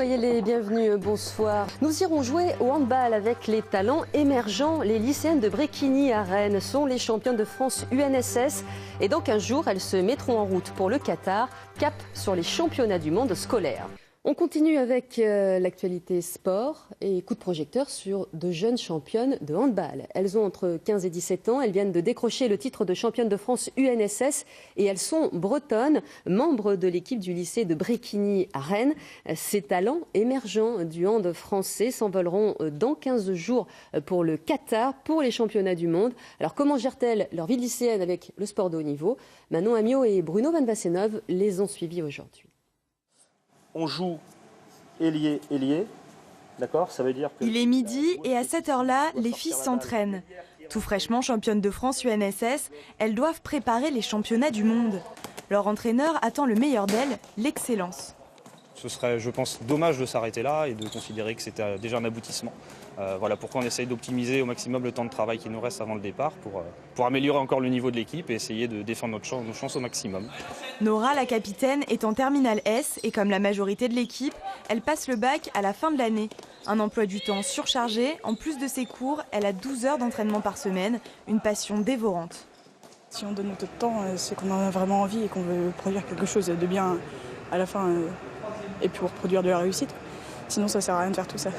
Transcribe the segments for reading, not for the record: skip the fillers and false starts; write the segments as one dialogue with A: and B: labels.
A: Soyez les bienvenus, bonsoir. Nous irons jouer au handball avec les talents émergents. Les lycéennes de Bréquigny à Rennes sont les championnes de France UNSS. Et dans 15 jours, elles se mettront en route pour le Qatar, cap sur les championnats du monde scolaire. On continue avec l'actualité sport et coup de projecteur sur de jeunes championnes de handball. Elles ont entre 15 et 17 ans, elles viennent de décrocher le titre de championne de France UNSS et elles sont bretonnes, membres de l'équipe du lycée de Bréquigny à Rennes. Ces talents émergents du hand français s'envoleront dans 15 jours pour le Qatar, pour les championnats du monde. Alors comment gèrent-elles leur vie lycéenne avec le sport de haut niveau? Manon Amiot et Bruno Van Wassenhove les ont suivis aujourd'hui.
B: On joue ailier, d'accord? Ça veut dire que...
C: Il est midi et à cette heure-là, les filles s'entraînent. Tout fraîchement championnes de France UNSS, elles doivent préparer les championnats du monde. Leur entraîneur attend le meilleur d'elles, l'excellence.
D: Ce serait, je pense, dommage de s'arrêter là et de considérer que c'était déjà un aboutissement. Voilà pourquoi on essaye d'optimiser au maximum le temps de travail qui nous reste avant le départ pour améliorer encore le niveau de l'équipe et essayer de défendre nos chances au maximum.
C: Nora, la capitaine, est en terminale S et comme la majorité de l'équipe, elle passe le bac à la fin de l'année. Un emploi du temps surchargé, en plus de ses cours, elle a 12 heures d'entraînement par semaine, une passion dévorante.
E: Si on donne notre temps, c'est qu'on en a vraiment envie et qu'on veut produire quelque chose de bien à la fin et pour produire de la réussite. Sinon ça sert à rien de faire tout ça.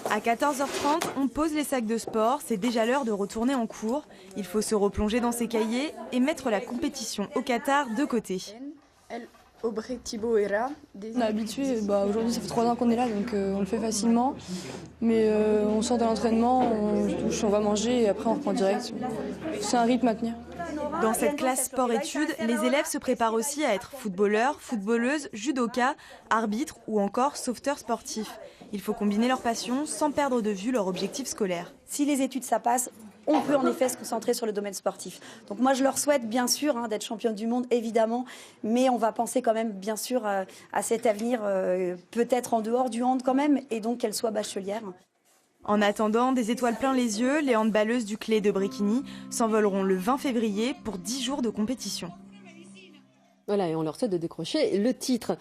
C: À 14h30, on pose les sacs de sport, c'est déjà l'heure de retourner en cours. Il faut se replonger dans ses cahiers et mettre la compétition au Qatar de côté.
F: On est habitué, aujourd'hui ça fait 3 ans qu'on est là donc on le fait facilement. Mais on sort de l'entraînement, on se douche, on va manger et après on reprend direct. C'est un rythme à tenir.
C: Dans cette classe sport-études, les élèves se préparent aussi à être footballeurs, footballeuses, judokas, arbitres ou encore sauveteurs sportifs. Il faut combiner leurs passions sans perdre de vue leur objectif scolaire.
G: Si les études ça passe, on peut en effet se concentrer sur le domaine sportif. Donc moi je leur souhaite bien sûr d'être championne du monde évidemment, mais on va penser quand même bien sûr à cet avenir peut-être en dehors du hand quand même et donc qu'elles soient bachelières.
C: En attendant, des étoiles plein les yeux, les handballeuses du Clé de Bréquigny s'envoleront le 20 février pour 10 jours de compétition.
A: Voilà, et on leur souhaite de décrocher le titre.